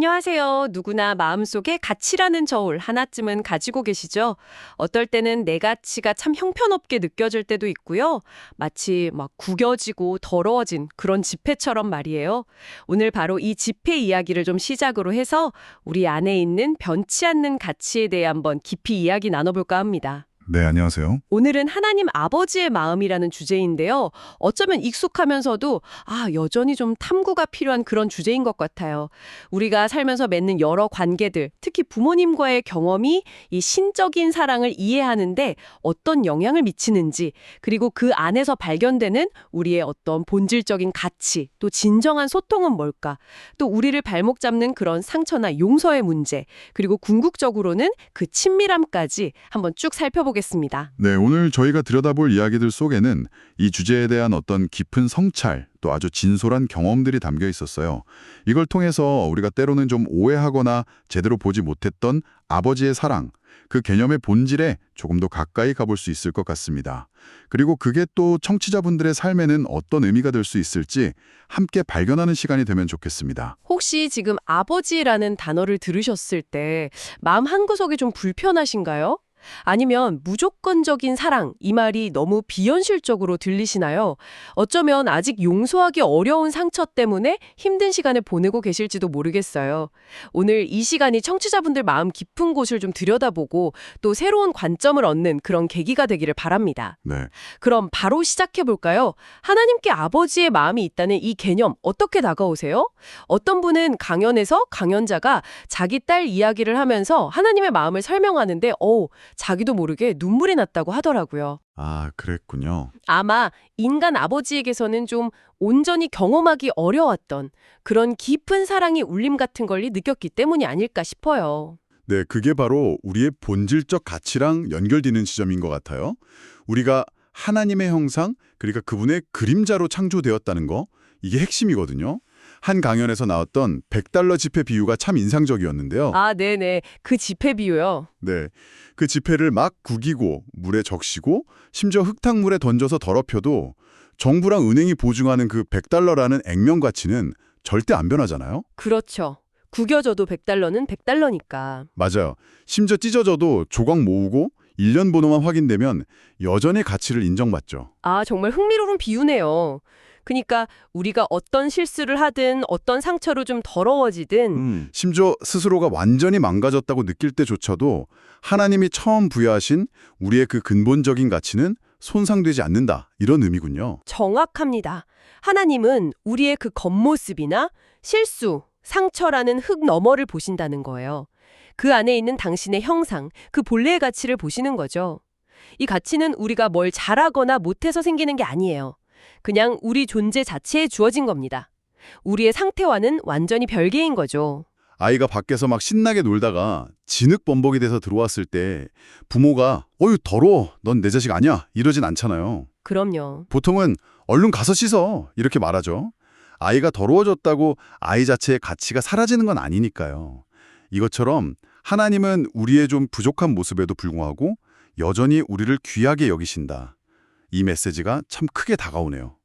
안녕하세요. 누구나 마음속에 가치라는 저울 하나쯤은 가지고 계시죠? 어떨 때는 내 가치가 참 형편없게 느껴질 때도 있고요. 마치 막 구겨지고 더러워진 그런 지폐처럼 말이에요. 오늘 바로 이 지폐 이야기를 좀 시작으로 해서 우리 안에 있는 변치 않는 가치에 대해 한번 깊이 이야기 나눠볼까 합니다. 네, 안녕하세요. 오늘은 하나님 아버지의 마음이라는 주제인데요. 어쩌면 익숙하면서도 여전히 좀 탐구가 필요한 그런 주제인 것 같아요. 우리가 살면서 맺는 여러 관계들, 특히 부모님과의 경험이 이 신적인 사랑을 이해하는데 어떤 영향을 미치는지, 그리고 그 안에서 발견되는 우리의 어떤 본질적인 가치, 또 진정한 소통은 뭘까, 또 우리를 발목 잡는 그런 상처나 용서의 문제, 그리고 궁극적으로는 그 친밀함까지 한번 쭉 살펴보겠습니다. 네, 오늘 저희가 들여다볼 이야기들 속에는 이 주제에 대한 어떤 깊은 성찰, 또 아주 진솔한 경험들이 담겨 있었어요. 이걸 통해서 우리가 때로는 좀 오해하거나 제대로 보지 못했던 아버지의 사랑, 그 개념의 본질에 조금 더 가까이 가볼 수 있을 것 같습니다. 그리고 그게 또 청취자분들의 삶에는 어떤 의미가 될 수 있을지 함께 발견하는 시간이 되면 좋겠습니다. 혹시 지금 아버지라는 단어를 들으셨을 때 마음 한구석이 좀 불편하신가요? 아니면 무조건적인 사랑, 이 말이 너무 비현실적으로 들리시나요? 어쩌면 아직 용서하기 어려운 상처 때문에 힘든 시간을 보내고 계실지도 모르겠어요. 오늘 이 시간이 청취자분들 마음 깊은 곳을 좀 들여다보고 또 새로운 관점을 얻는 그런 계기가 되기를 바랍니다. 네. 그럼 바로 시작해볼까요? 하나님께 아버지의 마음이 있다는 이 개념 어떻게 다가오세요? 어떤 분은 강연에서 강연자가 자기 딸 이야기를 하면서 하나님의 마음을 설명하는데 자기도 모르게 눈물이 났다고 하더라고요. 아, 그랬군요. 아마 인간 아버지에게서는 좀 온전히 경험하기 어려웠던 그런 깊은 사랑의 울림 같은 걸 느꼈기 때문이 아닐까 싶어요. 네, 그게 바로 우리의 본질적 가치랑 연결되는 지점인 것 같아요. 우리가 하나님의 형상, 그러니까 그분의 그림자로 창조되었다는 거, 이게 핵심이거든요. 한 강연에서 나왔던 100달러 지폐 비유가 참 인상적이었는데요. 네네. 그 지폐 비유요. 네, 그 지폐를 막 구기고 물에 적시고 심지어 흙탕물에 던져서 더럽혀도 정부랑 은행이 보증하는 그 100달러라는 액면 가치는 절대 안 변하잖아요. 그렇죠. 구겨져도 100달러는 100달러니까. 맞아요. 심지어 찢어져도 조각 모으고 1년 번호만 확인되면 여전히 가치를 인정받죠. 정말 흥미로운 비유네요. 그러니까 우리가 어떤 실수를 하든 어떤 상처로 좀 더러워지든 심지어 스스로가 완전히 망가졌다고 느낄 때조차도 하나님이 처음 부여하신 우리의 그 근본적인 가치는 손상되지 않는다. 이런 의미군요. 정확합니다. 하나님은 우리의 그 겉모습이나 실수, 상처라는 흙 너머를 보신다는 거예요. 그 안에 있는 당신의 형상, 그 본래의 가치를 보시는 거죠. 이 가치는 우리가 뭘 잘하거나 못해서 생기는 게 아니에요. 그냥 우리 존재 자체에 주어진 겁니다. 우리의 상태와는 완전히 별개인 거죠. 아이가 밖에서 막 신나게 놀다가 진흙범벅이 돼서 들어왔을 때 부모가 어휴 더러워 넌 내 자식 아니야 이러진 않잖아요. 그럼요. 보통은 얼른 가서 씻어 이렇게 말하죠. 아이가 더러워졌다고 아이 자체의 가치가 사라지는 건 아니니까요. 이것처럼 하나님은 우리의 좀 부족한 모습에도 불구하고 여전히 우리를 귀하게 여기신다. 이 메시지가 참 크게 다가오네요.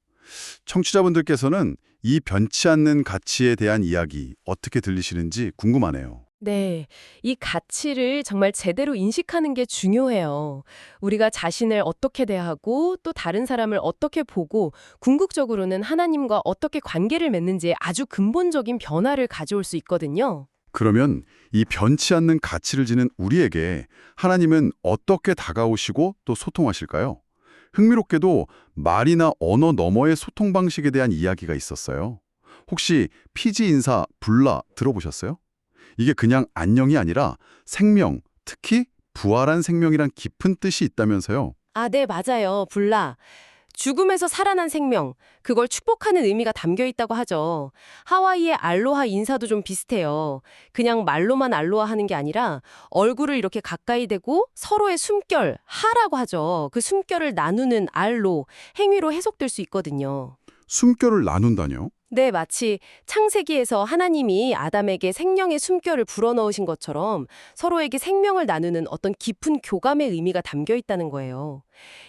청취자분들께서는 이 변치 않는 가치에 대한 이야기 어떻게 들리시는지 궁금하네요. 네, 이 가치를 정말 제대로 인식하는 게 중요해요. 우리가 자신을 어떻게 대하고 또 다른 사람을 어떻게 보고 궁극적으로는 하나님과 어떻게 관계를 맺는지에 아주 근본적인 변화를 가져올 수 있거든요. 그러면 이 변치 않는 가치를 지닌 우리에게 하나님은 어떻게 다가오시고 또 소통하실까요? 흥미롭게도 말이나 언어 너머의 소통 방식에 대한 이야기가 있었어요. 혹시 피지 인사 불라 들어보셨어요? 이게 그냥 안녕이 아니라 생명, 특히 부활한 생명이란 깊은 뜻이 있다면서요. 네, 맞아요. 불라. 죽음에서 살아난 생명, 그걸 축복하는 의미가 담겨 있다고 하죠. 하와이의 알로하 인사도 좀 비슷해요. 그냥 말로만 알로하 하는 게 아니라 얼굴을 이렇게 가까이 대고 서로의 숨결, 하라고 하죠. 그 숨결을 나누는 알로, 행위로 해석될 수 있거든요. 숨결을 나눈다뇨? 네, 마치 창세기에서 하나님이 아담에게 생명의 숨결을 불어넣으신 것처럼 서로에게 생명을 나누는 어떤 깊은 교감의 의미가 담겨 있다는 거예요.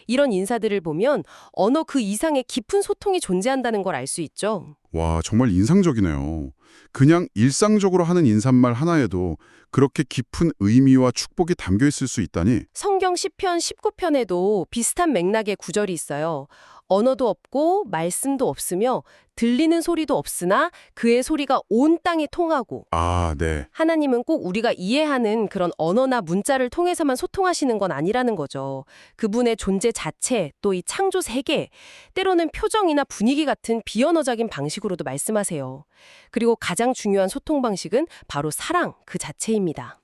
이런 인사들을 보면 언어 그 이상의 깊은 소통이 존재한다는 걸 알 수 있죠. 와, 정말 인상적이네요. 그냥 일상적으로 하는 인사말 하나에도 그렇게 깊은 의미와 축복이 담겨 있을 수 있다니. 성경 시편 19편에도 비슷한 맥락의 구절이 있어요. 언어도 없고 말씀도 없으며 들리는 소리도 없으나 그의 소리가 온 땅에 통하고. 아, 네. 하나님은 꼭 우리가 이해하는 그런 언어나 문자를 통해서만 소통하시는 건 아니라는 거죠. 그분의 존재 자체, 또 이 창조 세계, 때로는 표정이나 분위기 같은 비언어적인 방식으로도 말씀하세요. 그리고 가장 중요한 소통 방식은 바로 사랑 그 자체입니다.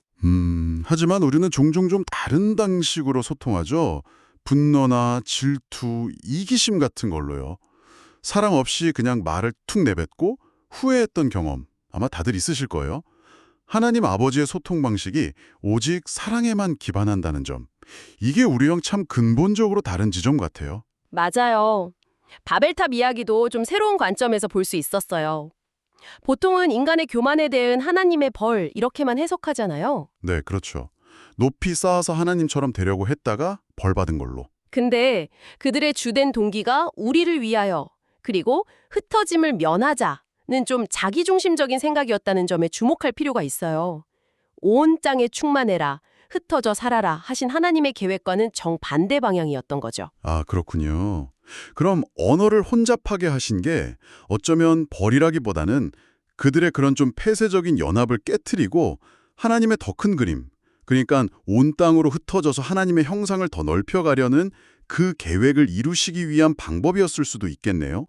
하지만 우리는 종종 좀 다른 방식으로 소통하죠. 분노나 질투, 이기심 같은 걸로요. 사랑 없이 그냥 말을 툭 내뱉고 후회했던 경험 아마 다들 있으실 거예요. 하나님 아버지의 소통 방식이 오직 사랑에만 기반한다는 점. 이게 우리랑 참 근본적으로 다른 지점 같아요. 맞아요. 바벨탑 이야기도 좀 새로운 관점에서 볼 수 있었어요. 보통은 인간의 교만에 대한 하나님의 벌 이렇게만 해석하잖아요. 네, 그렇죠. 높이 쌓아서 하나님처럼 되려고 했다가 벌 받은 걸로. 근데 그들의 주된 동기가 우리를 위하여 그리고 흩어짐을 면하자는 좀 자기중심적인 생각이었다는 점에 주목할 필요가 있어요. 온 땅에 충만해라, 흩어져 살아라 하신 하나님의 계획과는 정반대 방향이었던 거죠. 아, 그렇군요. 그럼 언어를 혼잡하게 하신 게 어쩌면 벌이라기보다는 그들의 그런 좀 폐쇄적인 연합을 깨트리고 하나님의 더 큰 그림, 그러니까 온 땅으로 흩어져서 하나님의 형상을 더 넓혀가려는 그 계획을 이루시기 위한 방법이었을 수도 있겠네요.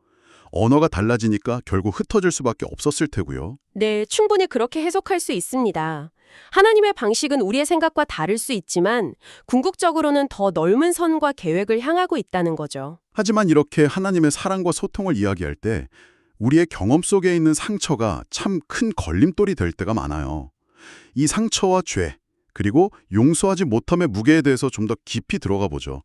언어가 달라지니까 결국 흩어질 수밖에 없었을 테고요. 네, 충분히 그렇게 해석할 수 있습니다. 하나님의 방식은 우리의 생각과 다를 수 있지만 궁극적으로는 더 넓은 선과 계획을 향하고 있다는 거죠. 하지만 이렇게 하나님의 사랑과 소통을 이야기할 때 우리의 경험 속에 있는 상처가 참 큰 걸림돌이 될 때가 많아요. 이 상처와 죄, 그리고 용서하지 못함의 무게에 대해서 좀 더 깊이 들어가 보죠.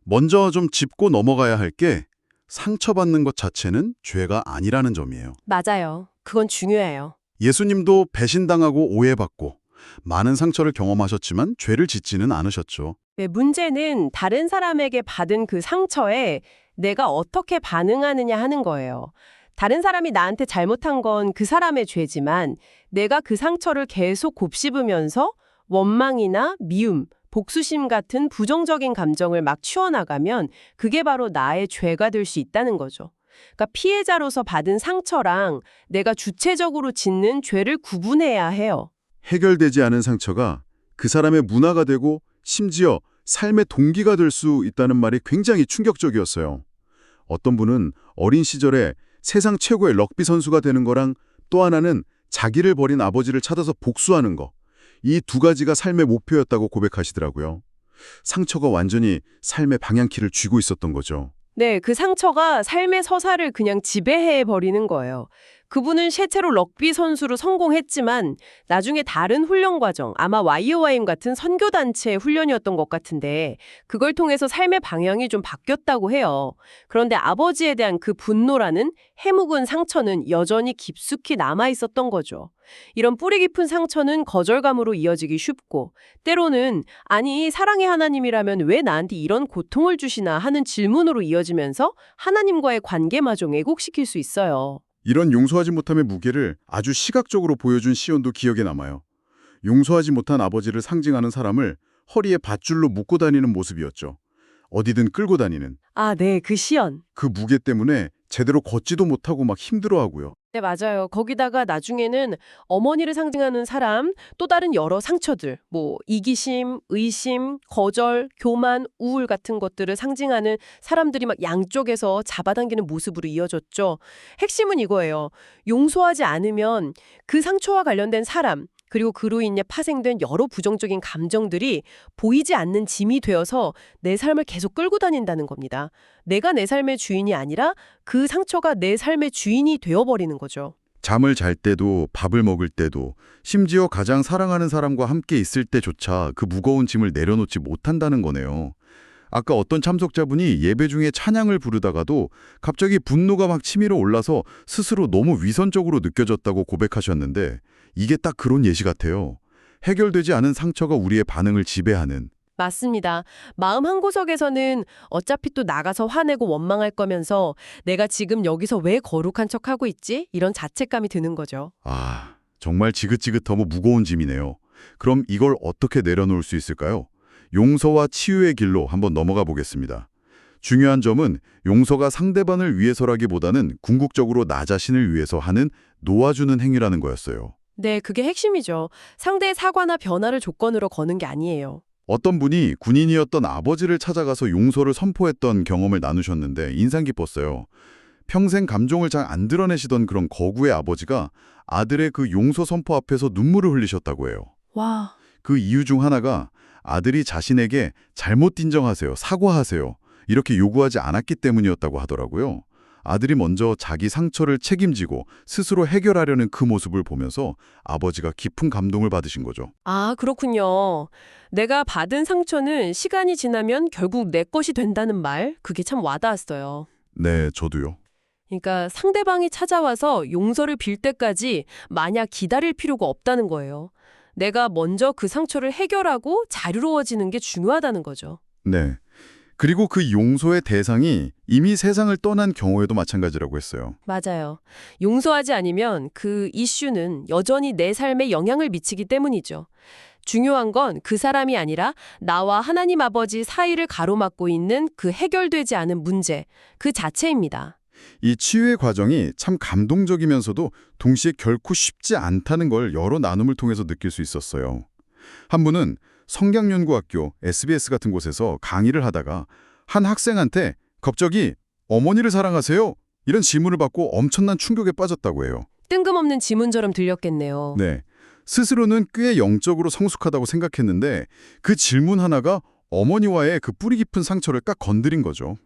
먼저 좀 짚고 넘어가야 할 게 상처받는 것 자체는 죄가 아니라는 점이에요. 맞아요. 그건 중요해요. 예수님도 배신당하고 오해받고 많은 상처를 경험하셨지만 죄를 짓지는 않으셨죠. 네, 문제는 다른 사람에게 받은 그 상처에 내가 어떻게 반응하느냐 하는 거예요. 다른 사람이 나한테 잘못한 건 그 사람의 죄지만 내가 그 상처를 계속 곱씹으면서 원망이나 미움, 복수심 같은 부정적인 감정을 막 치워나가면 그게 바로 나의 죄가 될 수 있다는 거죠. 그러니까 피해자로서 받은 상처랑 내가 주체적으로 짓는 죄를 구분해야 해요. 해결되지 않은 상처가 그 사람의 문화가 되고 심지어 삶의 동기가 될 수 있다는 말이 굉장히 충격적이었어요. 어떤 분은 어린 시절에 세상 최고의 럭비 선수가 되는 거랑 또 하나는 자기를 버린 아버지를 찾아서 복수하는 거. 이 두 가지가 삶의 목표였다고 고백하시더라고요. 상처가 완전히 삶의 방향키를 쥐고 있었던 거죠. 네, 그 상처가 삶의 서사를 그냥 지배해 버리는 거예요. 그분은 실제로 럭비 선수로 성공했지만 나중에 다른 훈련 과정, 아마 YOIM 같은 선교단체의 훈련이었던 것 같은데 그걸 통해서 삶의 방향이 좀 바뀌었다고 해요. 그런데 아버지에 대한 그 분노라는 해묵은 상처는 여전히 깊숙이 남아 있었던 거죠. 이런 뿌리 깊은 상처는 거절감으로 이어지기 쉽고 때로는 아니 사랑의 하나님이라면 왜 나한테 이런 고통을 주시나 하는 질문으로 이어지면서 하나님과의 관계마저 왜곡시킬 수 있어요. 이런 용서하지 못함의 무게를 아주 시각적으로 보여준 시온도 기억에 남아요. 용서하지 못한 아버지를 상징하는 사람을 허리에 밧줄로 묶고 다니는 모습이었죠. 어디든 끌고 다니는. 아, 네, 그 시연. 그 무게 때문에 제대로 걷지도 못하고 막 힘들어하고요. 네, 맞아요. 거기다가 나중에는 어머니를 상징하는 사람, 또 다른 여러 상처들, 뭐 이기심, 의심, 거절, 교만, 우울 같은 것들을 상징하는 사람들이 막 양쪽에서 잡아당기는 모습으로 이어졌죠. 핵심은 이거예요. 용서하지 않으면 그 상처와 관련된 사람, 그리고 그로 인해 파생된 여러 부정적인 감정들이 보이지 않는 짐이 되어서 내 삶을 계속 끌고 다닌다는 겁니다. 내가 내 삶의 주인이 아니라 그 상처가 내 삶의 주인이 되어버리는 거죠. 잠을 잘 때도 밥을 먹을 때도 심지어 가장 사랑하는 사람과 함께 있을 때조차 그 무거운 짐을 내려놓지 못한다는 거네요. 아까 어떤 참석자분이 예배 중에 찬양을 부르다가도 갑자기 분노가 막 치밀어 올라서 스스로 너무 위선적으로 느껴졌다고 고백하셨는데 이게 딱 그런 예시 같아요. 해결되지 않은 상처가 우리의 반응을 지배하는. 맞습니다. 마음 한구석에서는 어차피 또 나가서 화내고 원망할 거면서 내가 지금 여기서 왜 거룩한 척하고 있지? 이런 자책감이 드는 거죠. 아, 정말 지긋지긋하고 무거운 짐이네요. 그럼 이걸 어떻게 내려놓을 수 있을까요? 용서와 치유의 길로 한번 넘어가 보겠습니다. 중요한 점은 용서가 상대방을 위해서라기보다는 궁극적으로 나 자신을 위해서 하는 놓아주는 행위라는 거였어요. 네, 그게 핵심이죠. 상대의 사과나 변화를 조건으로 거는 게 아니에요. 어떤 분이 군인이었던 아버지를 찾아가서 용서를 선포했던 경험을 나누셨는데 인상 깊었어요. 평생 감정을 잘 안 드러내시던 그런 거구의 아버지가 아들의 그 용서 선포 앞에서 눈물을 흘리셨다고 해요. 와, 그 이유 중 하나가 아들이 자신에게 잘못 인정하세요, 사과하세요 이렇게 요구하지 않았기 때문이었다고 하더라고요. 아들이 먼저 자기 상처를 책임지고 스스로 해결하려는 그 모습을 보면서 아버지가 깊은 감동을 받으신 거죠. 아, 그렇군요. 내가 받은 상처는 시간이 지나면 결국 내 것이 된다는 말, 그게 참 와닿았어요. 네, 저도요. 그러니까 상대방이 찾아와서 용서를 빌 때까지 마냥 기다릴 필요가 없다는 거예요. 내가 먼저 그 상처를 해결하고 자유로워지는 게 중요하다는 거죠. 네. 그리고 그 용서의 대상이 이미 세상을 떠난 경우에도 마찬가지라고 했어요. 맞아요. 용서하지 않으면 그 이슈는 여전히 내 삶에 영향을 미치기 때문이죠. 중요한 건 그 사람이 아니라 나와 하나님 아버지 사이를 가로막고 있는 그 해결되지 않은 문제, 그 자체입니다. 이 치유의 과정이 참 감동적이면서도 동시에 결코 쉽지 않다는 걸 여러 나눔을 통해서 느낄 수 있었어요. 한 분은 성경연구학교 SBS 같은 곳에서 강의를 하다가 한 학생한테 갑자기 어머니를 사랑하세요? 이런 질문을 받고 엄청난 충격에 빠졌다고 해요. 뜬금없는 지문처럼 들렸겠네요. 네, 스스로는 꽤 영적으로 성숙하다고 생각했는데 그 질문 하나가 어머니와의 그 뿌리 깊은 상처를 딱 건드린 거죠.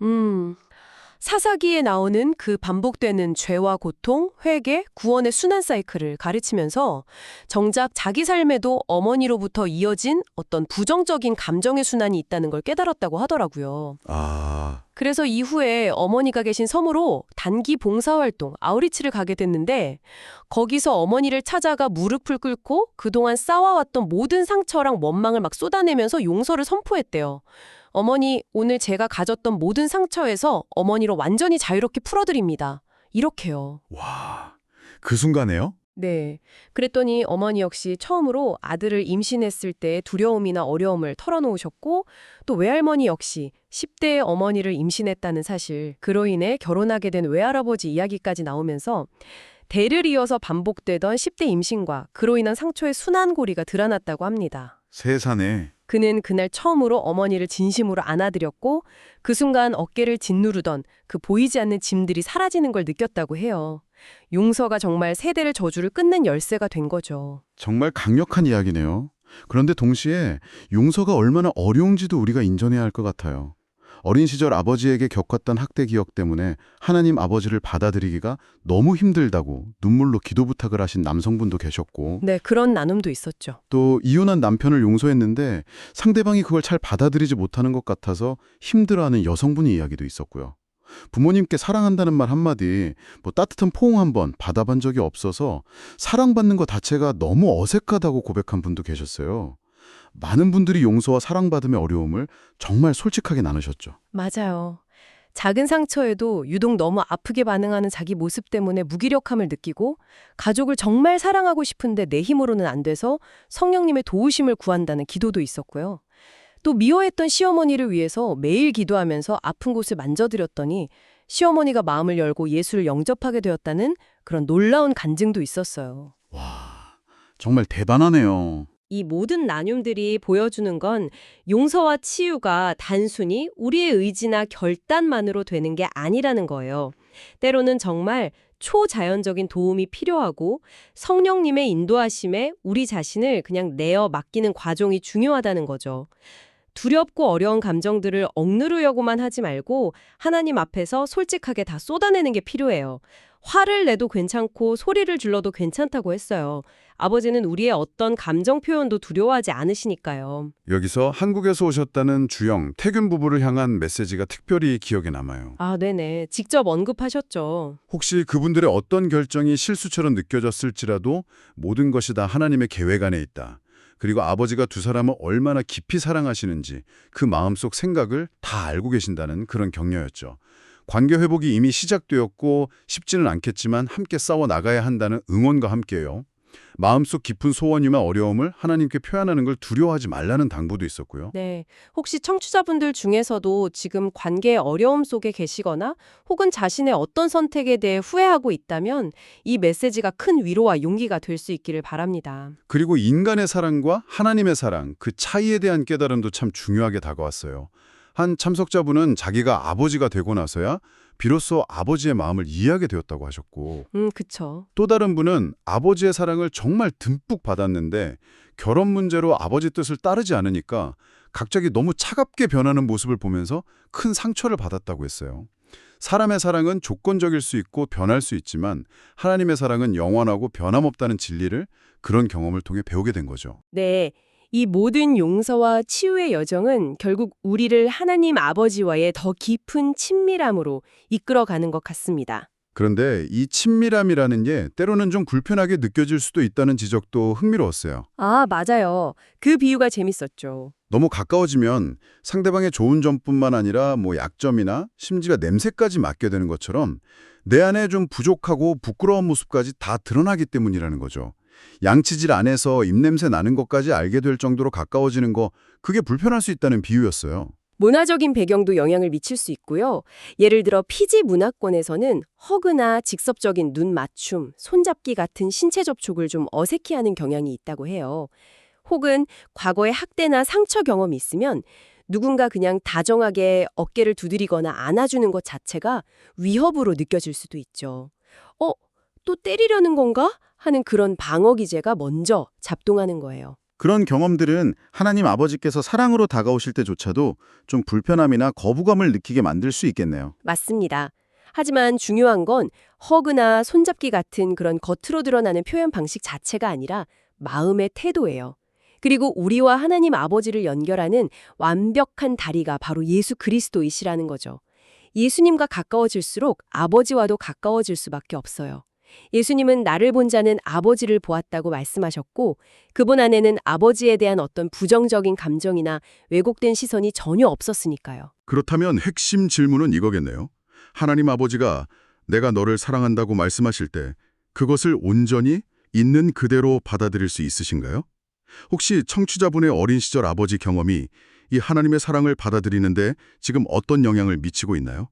사사기에 나오는 그 반복되는 죄와 고통, 회개, 구원의 순환 사이클을 가르치면서 정작 자기 삶에도 어머니로부터 이어진 어떤 부정적인 감정의 순환이 있다는 걸 깨달았다고 하더라고요. 아, 그래서 이후에 어머니가 계신 섬으로 단기 봉사활동, 아우리치를 가게 됐는데 거기서 어머니를 찾아가 무릎을 꿇고 그동안 쌓아왔던 모든 상처랑 원망을 막 쏟아내면서 용서를 선포했대요. 어머니, 오늘 제가 가졌던 모든 상처에서 어머니로 완전히 자유롭게 풀어드립니다. 이렇게요. 와, 그 순간에요? 네. 그랬더니 어머니 역시 처음으로 아들을 임신했을 때 두려움이나 어려움을 털어놓으셨고 또 외할머니 역시 10대의 어머니를 임신했다는 사실, 그로 인해 결혼하게 된 외할아버지 이야기까지 나오면서 대를 이어서 반복되던 10대 임신과 그로 인한 상처의 순환고리가 드러났다고 합니다. 세상에. 그는 그날 처음으로 어머니를 진심으로 안아드렸고 그 순간 어깨를 짓누르던 그 보이지 않는 짐들이 사라지는 걸 느꼈다고 해요. 용서가 정말 세대를 저주를 끊는 열쇠가 된 거죠. 정말 강력한 이야기네요. 그런데 동시에 용서가 얼마나 어려운지도 우리가 인정해야 할 것 같아요. 어린 시절 아버지에게 겪었던 학대 기억 때문에 하나님 아버지를 받아들이기가 너무 힘들다고 눈물로 기도 부탁을 하신 남성분도 계셨고 네, 그런 나눔도 있었죠. 또 이혼한 남편을 용서했는데 상대방이 그걸 잘 받아들이지 못하는 것 같아서 힘들어하는 여성분의 이야기도 있었고요. 부모님께 사랑한다는 말 한마디, 따뜻한 포옹 한번 받아본 적이 없어서 사랑받는 것 자체가 너무 어색하다고 고백한 분도 계셨어요. 많은 분들이 용서와 사랑받음의 어려움을 정말 솔직하게 나누셨죠. 맞아요. 작은 상처에도 유독 너무 아프게 반응하는 자기 모습 때문에 무기력함을 느끼고 가족을 정말 사랑하고 싶은데 내 힘으로는 안 돼서 성령님의 도우심을 구한다는 기도도 있었고요. 또 미워했던 시어머니를 위해서 매일 기도하면서 아픈 곳을 만져드렸더니 시어머니가 마음을 열고 예수를 영접하게 되었다는 그런 놀라운 간증도 있었어요. 와, 정말 대단하네요. 이 모든 나눔들이 보여주는 건 용서와 치유가 단순히 우리의 의지나 결단만으로 되는 게 아니라는 거예요. 때로는 정말 초자연적인 도움이 필요하고 성령님의 인도하심에 우리 자신을 그냥 내어 맡기는 과정이 중요하다는 거죠. 두렵고 어려운 감정들을 억누르려고만 하지 말고 하나님 앞에서 솔직하게 다 쏟아내는 게 필요해요. 화를 내도 괜찮고 소리를 질러도 괜찮다고 했어요. 아버지는 우리의 어떤 감정 표현도 두려워하지 않으시니까요. 여기서 한국에서 오셨다는 주영, 태균 부부를 향한 메시지가 특별히 기억에 남아요. 아, 네네. 직접 언급하셨죠. 혹시 그분들의 어떤 결정이 실수처럼 느껴졌을지라도 모든 것이 다 하나님의 계획 안에 있다. 그리고 아버지가 두 사람을 얼마나 깊이 사랑하시는지 그 마음속 생각을 다 알고 계신다는 그런 격려였죠. 관계 회복이 이미 시작되었고 쉽지는 않겠지만 함께 싸워 나가야 한다는 응원과 함께요. 마음속 깊은 소원이나 어려움을 하나님께 표현하는 걸 두려워하지 말라는 당부도 있었고요. 네. 혹시 청취자분들 중에서도 지금 관계의 어려움 속에 계시거나 혹은 자신의 어떤 선택에 대해 후회하고 있다면 이 메시지가 큰 위로와 용기가 될 수 있기를 바랍니다. 그리고 인간의 사랑과 하나님의 사랑, 그 차이에 대한 깨달음도 참 중요하게 다가왔어요. 한 참석자분은 자기가 아버지가 되고 나서야 비로소 아버지의 마음을 이해하게 되었다고 하셨고, 그쵸. 또 다른 분은 아버지의 사랑을 정말 듬뿍 받았는데 결혼 문제로 아버지 뜻을 따르지 않으니까 갑자기 너무 차갑게 변하는 모습을 보면서 큰 상처를 받았다고 했어요. 사람의 사랑은 조건적일 수 있고 변할 수 있지만 하나님의 사랑은 영원하고 변함없다는 진리를 그런 경험을 통해 배우게 된 거죠. 네. 이 모든 용서와 치유의 여정은 결국 우리를 하나님 아버지와의 더 깊은 친밀함으로 이끌어가는 것 같습니다. 그런데 이 친밀함이라는 게 때로는 좀 불편하게 느껴질 수도 있다는 지적도 흥미로웠어요. 아, 맞아요. 그 비유가 재밌었죠. 너무 가까워지면 상대방의 좋은 점뿐만 아니라 약점이나 심지어 냄새까지 맡게 되는 것처럼 내 안에 좀 부족하고 부끄러운 모습까지 다 드러나기 때문이라는 거죠. 양치질 안에서 입냄새 나는 것까지 알게 될 정도로 가까워지는 거, 그게 불편할 수 있다는 비유였어요. 문화적인 배경도 영향을 미칠 수 있고요. 예를 들어 피지 문화권에서는 허그나 직접적인 눈 맞춤, 손잡기 같은 신체 접촉을 좀 어색해하는 경향이 있다고 해요. 혹은 과거에 학대나 상처 경험이 있으면 누군가 그냥 다정하게 어깨를 두드리거나 안아주는 것 자체가 위협으로 느껴질 수도 있죠. 또 때리려는 건가? 하는 그런 방어 기제가 먼저 작동하는 거예요. 그런 경험들은 하나님 아버지께서 사랑으로 다가오실 때조차도 좀 불편함이나 거부감을 느끼게 만들 수 있겠네요. 맞습니다. 하지만 중요한 건 허그나 손잡기 같은 그런 겉으로 드러나는 표현 방식 자체가 아니라 마음의 태도예요. 그리고 우리와 하나님 아버지를 연결하는 완벽한 다리가 바로 예수 그리스도이시라는 거죠. 예수님과 가까워질수록 아버지와도 가까워질 수밖에 없어요. 예수님은 나를 본 자는 아버지를 보았다고 말씀하셨고 그분 안에는 아버지에 대한 어떤 부정적인 감정이나 왜곡된 시선이 전혀 없었으니까요. 그렇다면 핵심 질문은 이거겠네요. 하나님 아버지가 내가 너를 사랑한다고 말씀하실 때 그것을 온전히 있는 그대로 받아들일 수 있으신가요? 혹시 청취자분의 어린 시절 아버지 경험이 이 하나님의 사랑을 받아들이는데 지금 어떤 영향을 미치고 있나요?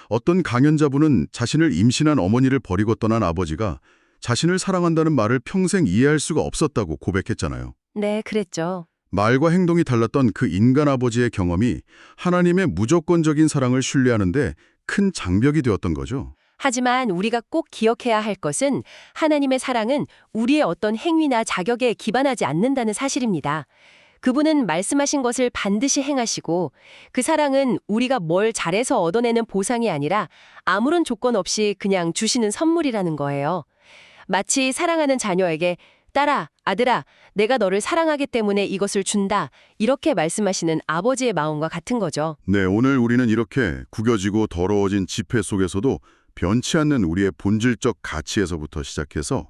어떤 강연자분은 자신을 임신한 어머니를 버리고 떠난 아버지가 자신을 사랑한다는 말을 평생 이해할 수가 없었다고 고백했잖아요. 네, 그랬죠. 말과 행동이 달랐던 그 인간 아버지의 경험이 하나님의 무조건적인 사랑을 신뢰하는데 큰 장벽이 되었던 거죠. 하지만 우리가 꼭 기억해야 할 것은 하나님의 사랑은 우리의 어떤 행위나 자격에 기반하지 않는다는 사실입니다. 그분은 말씀하신 것을 반드시 행하시고 그 사랑은 우리가 뭘 잘해서 얻어내는 보상이 아니라 아무런 조건 없이 그냥 주시는 선물이라는 거예요. 마치 사랑하는 자녀에게 딸아, 아들아, 내가 너를 사랑하기 때문에 이것을 준다. 이렇게 말씀하시는 아버지의 마음과 같은 거죠. 네, 오늘 우리는 이렇게 구겨지고 더러워진 지폐 속에서도 변치 않는 우리의 본질적 가치에서부터 시작해서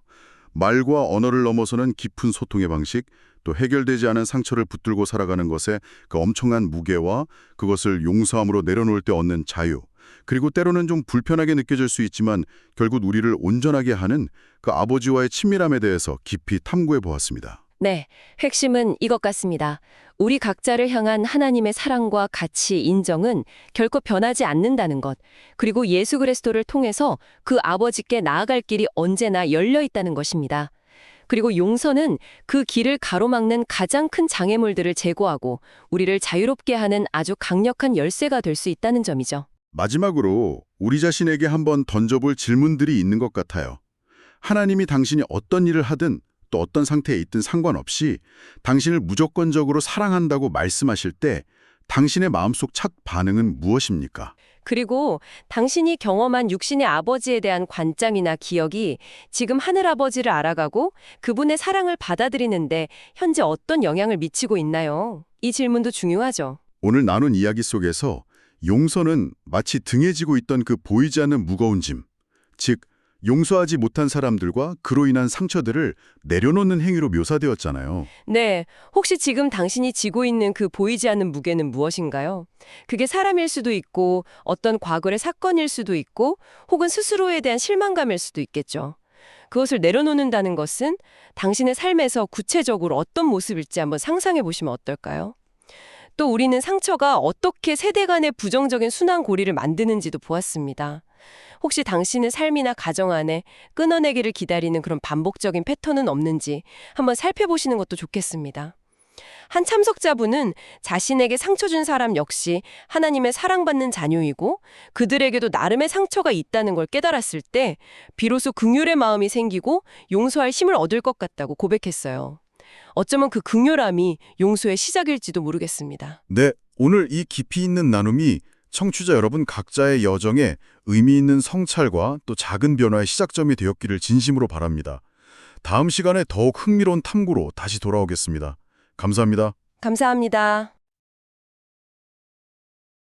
말과 언어를 넘어서는 깊은 소통의 방식, 또 해결되지 않은 상처를 붙들고 살아가는 것에 그 엄청난 무게와 그것을 용서함으로 내려놓을 때 얻는 자유, 그리고 때로는 좀 불편하게 느껴질 수 있지만 결국 우리를 온전하게 하는 그 아버지와의 친밀함에 대해서 깊이 탐구해 보았습니다. 네, 핵심은 이것 같습니다. 우리 각자를 향한 하나님의 사랑과 가치, 인정은 결코 변하지 않는다는 것, 그리고 예수 그리스도를 통해서 그 아버지께 나아갈 길이 언제나 열려 있다는 것입니다. 그리고 용서는 그 길을 가로막는 가장 큰 장애물들을 제거하고 우리를 자유롭게 하는 아주 강력한 열쇠가 될 수 있다는 점이죠. 마지막으로 우리 자신에게 한번 던져볼 질문들이 있는 것 같아요. 하나님이 당신이 어떤 일을 하든 또 어떤 상태에 있든 상관없이 당신을 무조건적으로 사랑한다고 말씀하실 때 당신의 마음속 첫 반응은 무엇입니까? 그리고 당신이 경험한 육신의 아버지에 대한 관점이나 기억이 지금 하늘아버지를 알아가고 그분의 사랑을 받아들이는데 현재 어떤 영향을 미치고 있나요? 이 질문도 중요하죠. 오늘 나눈 이야기 속에서 용서는 마치 등에 지고 있던 그 보이지 않는 무거운 짐, 즉 용서하지 못한 사람들과 그로 인한 상처들을 내려놓는 행위로 묘사되었잖아요. 네, 혹시 지금 당신이 지고 있는 그 보이지 않는 무게는 무엇인가요? 그게 사람일 수도 있고 어떤 과거의 사건일 수도 있고 혹은 스스로에 대한 실망감일 수도 있겠죠. 그것을 내려놓는다는 것은 당신의 삶에서 구체적으로 어떤 모습일지 한번 상상해 보시면 어떨까요? 또 우리는 상처가 어떻게 세대 간의 부정적인 순환고리를 만드는지도 보았습니다. 혹시 당신의 삶이나 가정 안에 끊어내기를 기다리는 그런 반복적인 패턴은 없는지 한번 살펴보시는 것도 좋겠습니다. 한 참석자분은 자신에게 상처 준 사람 역시 하나님의 사랑받는 자녀이고 그들에게도 나름의 상처가 있다는 걸 깨달았을 때 비로소 긍휼의 마음이 생기고 용서할 힘을 얻을 것 같다고 고백했어요. 어쩌면 그 긍휼함이 용서의 시작일지도 모르겠습니다. 네, 오늘 이 깊이 있는 나눔이 청취자 여러분 각자의 여정에 의미 있는 성찰과 또 작은 변화의 시작점이 되었기를 진심으로 바랍니다. 다음 시간에 더욱 흥미로운 탐구로 다시 돌아오겠습니다. 감사합니다. 감사합니다.